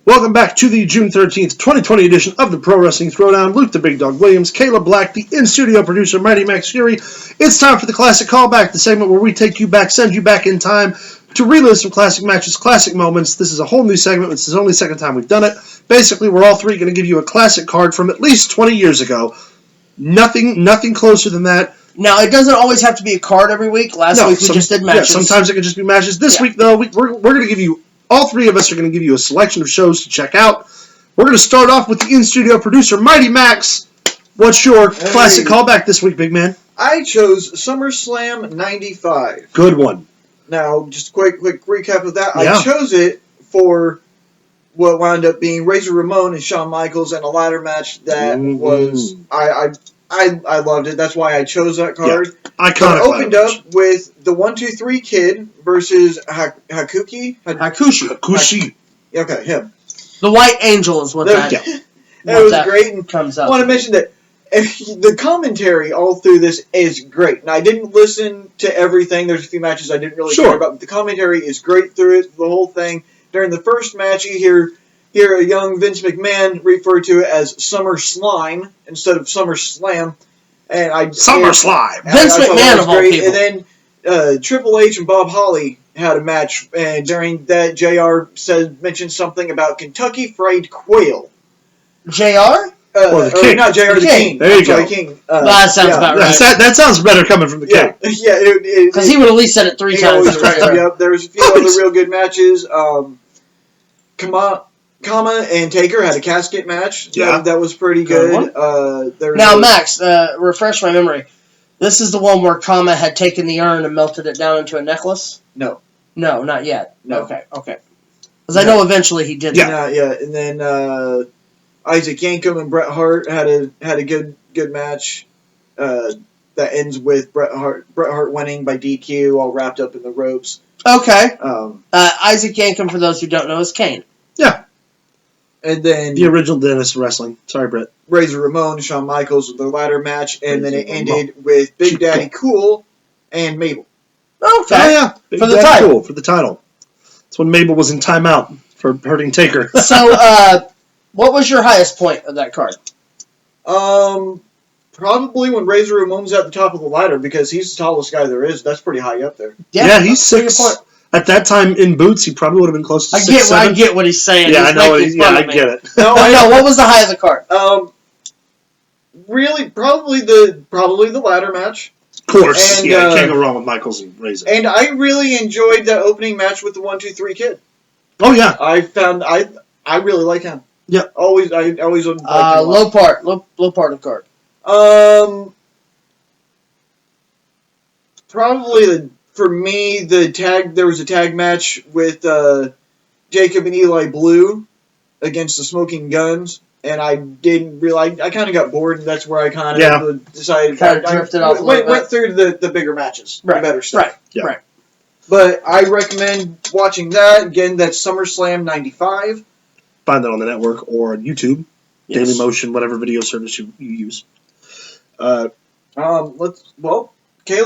Welcome back to the June 13th, 2020 edition of the Pro Wrestling Throwdown. Luke the Big Dog Williams, Caleb Black, the in-studio producer, Mighty Max Fury. It's time for the Classic Callback, the segment where we take you back, send you back in time to relive some classic matches, classic moments. This is a whole new segment. This is the only second time we've done it. Basically, we're all three going to give you a classic card from at least 20 years ago. Nothing closer than that. Now, it doesn't always have to be a card every week. Last week we just did matches. Yeah, sometimes it can just be matches. This week, though, we're going to give you, all three of us are going to give you a selection of shows to check out. We're going to start off with the in-studio producer, Mighty Max. What's your classic callback this week, big man? I chose SummerSlam 95. Good one. Now, just a quick recap of that. Yeah. I chose it for what wound up being Razor Ramon and Shawn Michaels in a ladder match that was... I loved it. That's why I chose that card. Yeah. Iconic. It opened up with the 1-2-3 Kid versus Hakushi. Okay, him. The White Angel is what that. Yeah. That was great. And comes up. I want to mention that the commentary all through this is great. Now, I didn't listen to everything. There's a few matches I didn't really care about, but the commentary is great through it, the whole thing. During the first match, you hear a young Vince McMahon refer to it as Summer Slime instead of Summer Slam. Summer Slime. Vince McMahon of all people. And then Triple H and Bob Holly had a match, and during that, JR mentioned something about Kentucky Fried Quail. JR? Or the King. Not JR, the King. There you go. King. That sounds about right. That sounds better coming from the King. Yeah, because he would at least said it 3 times. Yep, there was a few other real good matches. Kama and Taker had a casket match. Yeah. That was pretty good. Now, Max, refresh my memory. This is the one where Kama had taken the urn and melted it down into a necklace? No. No, not yet. No. Okay. Because I know eventually he did that. Yeah. And then Isaac Yankem and Bret Hart had a good match that ends with Bret Hart winning by DQ, all wrapped up in the ropes. Okay. Isaac Yankem, for those who don't know, is Kane. Yeah. And then the original Dennis Wrestling. Sorry, Brett. Razor Ramon and Shawn Michaels with their ladder match, and then it ended with Big Daddy Cool and Mabel. Okay. Oh, yeah. For the title. Cool, for the title. That's when Mabel was in timeout for hurting Taker. So, what was your highest point of that card? Probably when Razor Ramon's at the top of the ladder, because he's the tallest guy there is. That's pretty high up there. Yeah, he's 6. At that time, in boots, he probably would have been close to 6'7". I get what he's saying. Yeah, I know. I get it. No, I know. What was the high of the card? Really, probably the ladder match. Of course. And, can't go wrong with Michaels and Razor. And I really enjoyed that opening match with the 1-2-3 Kid. Oh yeah. I really like him. Yeah. I always liked him. Low part of the card. Probably for me, there was a tag match with Jacob and Eli Blue against the Smoking Guns, and I didn't realize, I kind of got bored, and that's where I kind of decided, kind of drifted off. Went through the bigger matches, the better stuff. Right. But I recommend watching that. Again, that's SummerSlam 95. Find that on the network or on YouTube, Dailymotion, whatever video service you use. Caleb,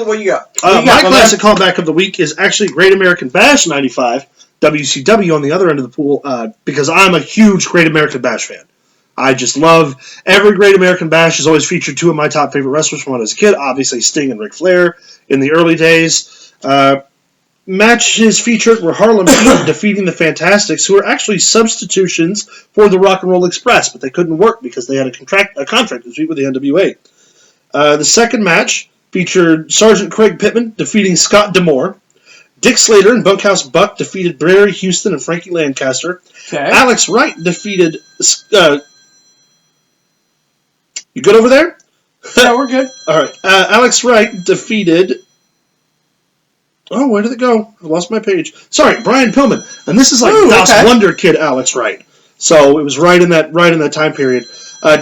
what you got? My classic callback of the week is actually Great American Bash 95, WCW on the other end of the pool, because I'm a huge Great American Bash fan. I just love every Great American Bash. Has always featured 2 of my top favorite wrestlers from when I was a kid, obviously Sting and Ric Flair in the early days. Matches featured were Harlem Heat defeating the Fantastics, who were actually substitutions for the Rock and Roll Express, but they couldn't work because they had a contract this week with the NWA. The second match featured Sergeant Craig Pittman defeating Scott D'Amore. Dick Slater and Bunkhouse Buck defeated Barry Houston and Frankie Lancaster. Okay. Alex Wright defeated... you good over there? Yeah, we're good. All right. Alex Wright defeated... Oh, where did it go? I lost my page. Sorry, Brian Pillman. And this is like Wonder Kid Alex Wright. So it was right in that time period.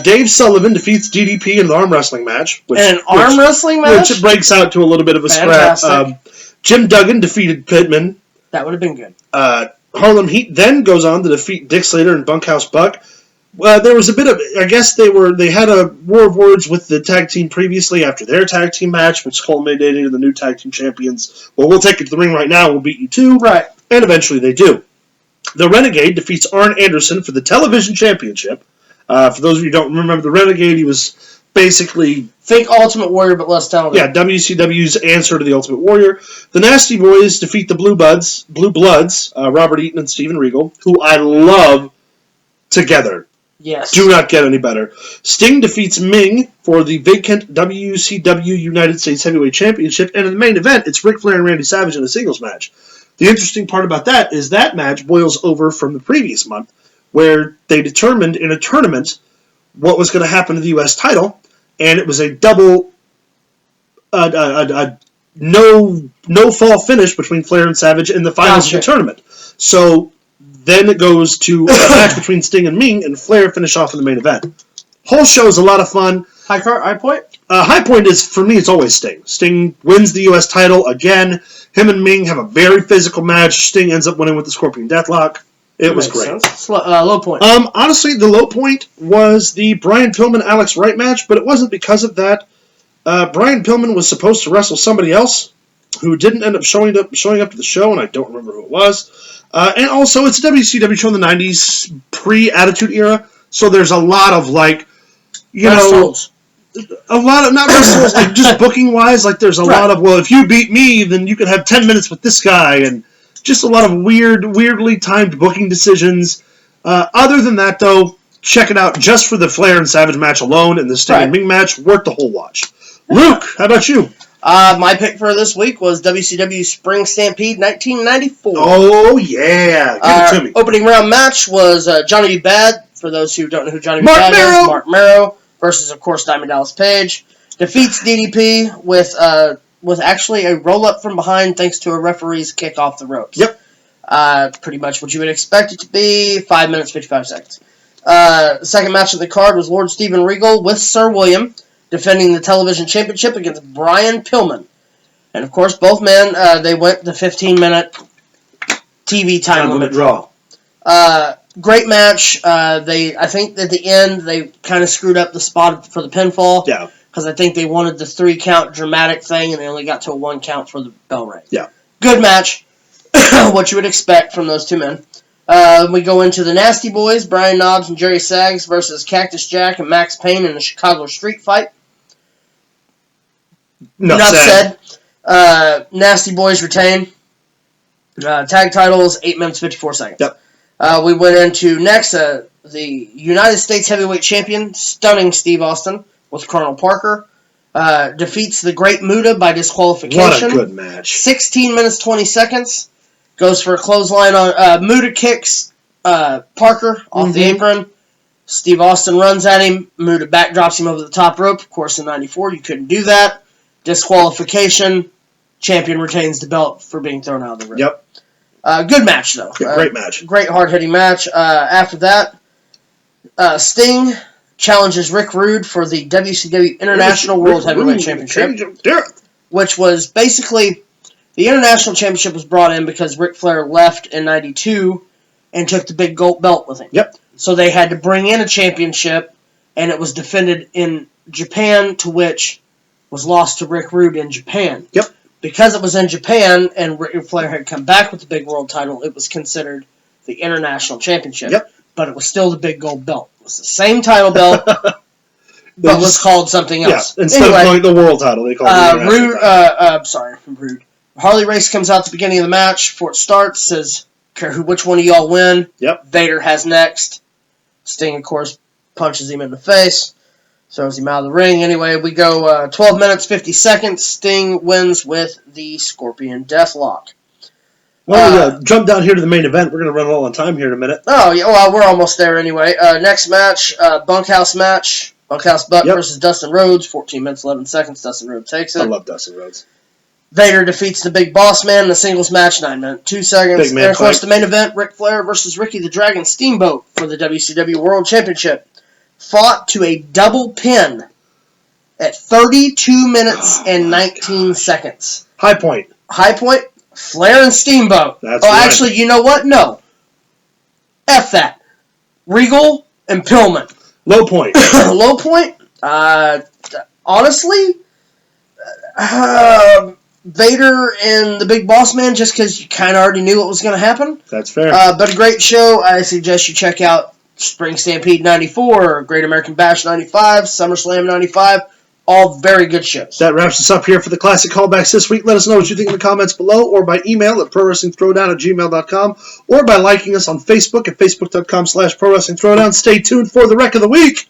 Dave Sullivan defeats DDP in an arm wrestling match. Arm wrestling match? Which breaks out to a little bit of a scrap. Jim Duggan defeated Pittman. That would have been good. Harlem Heat then goes on to defeat Dick Slater and Bunkhouse Buck. There was a bit of, I guess they had a war of words with the tag team previously after their tag team match, which culminated in the new tag team champions. Well, we'll take it to the ring right now, we'll beat you too. Right. And eventually they do. The Renegade defeats Arn Anderson for the television championship. For those of you who don't remember the Renegade, he was basically... Think Ultimate Warrior, but less talented. Yeah, WCW's answer to the Ultimate Warrior. The Nasty Boys defeat the Blue Bloods, Robert Eaton and Steven Regal, who I love together. Yes. Do not get any better. Sting defeats Ming for the vacant WCW United States Heavyweight Championship, and in the main event, it's Ric Flair and Randy Savage in a singles match. The interesting part about that is that match boils over from the previous month, where they determined in a tournament what was going to happen to the U.S. title, and it was a double, no fall finish between Flair and Savage in the finals of the tournament. So then it goes to a match between Sting and Ming, and Flair finish off in the main event. Whole show is a lot of fun. High point? High point is, for me, it's always Sting. Sting wins the U.S. title again. Him and Ming have a very physical match. Sting ends up winning with the Scorpion Deathlock. It was great. Low point. Honestly, the low point was the Brian Pillman-Alex Wright match, but it wasn't because of that. Brian Pillman was supposed to wrestle somebody else who didn't end up showing up to the show, and I don't remember who it was. And also, it's a WCW show in the 90s, pre-Attitude Era, so there's a lot of, like, a lot of, not wrestles, like, just booking-wise, like, there's a lot of, well, if you beat me, then you can have 10 minutes with this guy, and just a lot of weirdly timed booking decisions. Other than that, though, check it out just for the Flair and Savage match alone, and the Sting and Ming match, worth the whole watch. Luke, how about you? My pick for this week was WCW Spring Stampede 1994. Oh, yeah. Give it to me. Opening round match was Johnny B. Bad, for those who don't know who Johnny B. Bad is. Mark Merrow versus, of course, Diamond Dallas Page. Defeats DDP with actually a roll-up from behind thanks to a referee's kick off the ropes. Yep. Pretty much what you would expect it to be. 5 minutes, 55 seconds. Second match of the card was Lord Steven Regal with Sir William, defending the television championship against Brian Pillman. And, of course, both men, they went the 15-minute TV time limit draw. Great match. I think at the end, they kind of screwed up the spot for the pinfall. Yeah. Because I think they wanted the 3-count dramatic thing, and they only got to a 1 count for the bell ring. Yeah. Good match. What you would expect from those two men. We go into the Nasty Boys, Brian Knobbs and Jerry Saggs versus Cactus Jack and Max Payne in a Chicago street fight. Enough said. Nasty Boys retain. Tag titles, 8 minutes, 54 seconds. Yep. We went into next, the United States Heavyweight Champion, stunning Steve Austin, with Colonel Parker. Defeats the Great Muta by disqualification. What a good match. 16 minutes, 20 seconds. Goes for a clothesline on... Muta kicks Parker off the apron. Steve Austin runs at him. Muta backdrops him over the top rope. Of course, in 94, you couldn't do that. Disqualification. Champion retains the belt for being thrown out of the ring. Yep. Good match, though. Yeah, great match. Great hard-hitting match. After that, Sting challenges Rick Rude for the WCW International World Heavyweight Championship, which was basically... The International Championship was brought in because Ric Flair left in 92 and took the big gold belt with him. Yep. So they had to bring in a championship, and it was defended in Japan, to which was lost to Rick Rude in Japan. Yep. Because it was in Japan and Ric Flair had come back with the big world title, it was considered the International Championship. Yep. But it was still the big gold belt. It was the same title belt, but was called something else. Yeah, instead of calling it the world title, they called it the International Rude. Harley Race comes out at the beginning of the match before it starts, says, care which one of y'all win. Yep. Vader has next. Sting, of course, punches him in the face, throws him out of the ring. Anyway, we go 12 minutes, 50 seconds. Sting wins with the Scorpion Deathlock. Well, jump down here to the main event. We're going to run all on time here in a minute. Oh, yeah, well, we're almost there anyway. Next match, Bunkhouse match. Bunkhouse Buck versus Dustin Rhodes. 14 minutes, 11 seconds. Dustin Rhodes takes it. I love Dustin Rhodes. Vader defeats the Big Boss Man in a singles match, 9 minutes, 2 seconds. And, of course, the main event, Ric Flair versus Ricky the Dragon Steamboat for the WCW World Championship. Fought to a double pin at 32 minutes and 19 seconds. High point. High point, Flair and Steamboat. That's right. Actually, you know what? No. F that. Regal and Pillman. Low point. Low point? Honestly... Vader and the Big Boss Man just because you kind of already knew what was going to happen. That's fair. But a great show. I suggest you check out Spring Stampede 94, Great American Bash 95, SummerSlam 95. All very good shows. That wraps us up here for the Classic Callbacks this week. Let us know what you think in the comments below, or by email at prowrestlingthrowdown@gmail.com, or by liking us on Facebook at facebook.com/prowrestlingthrowdown. Stay tuned for the Wreck of the Week.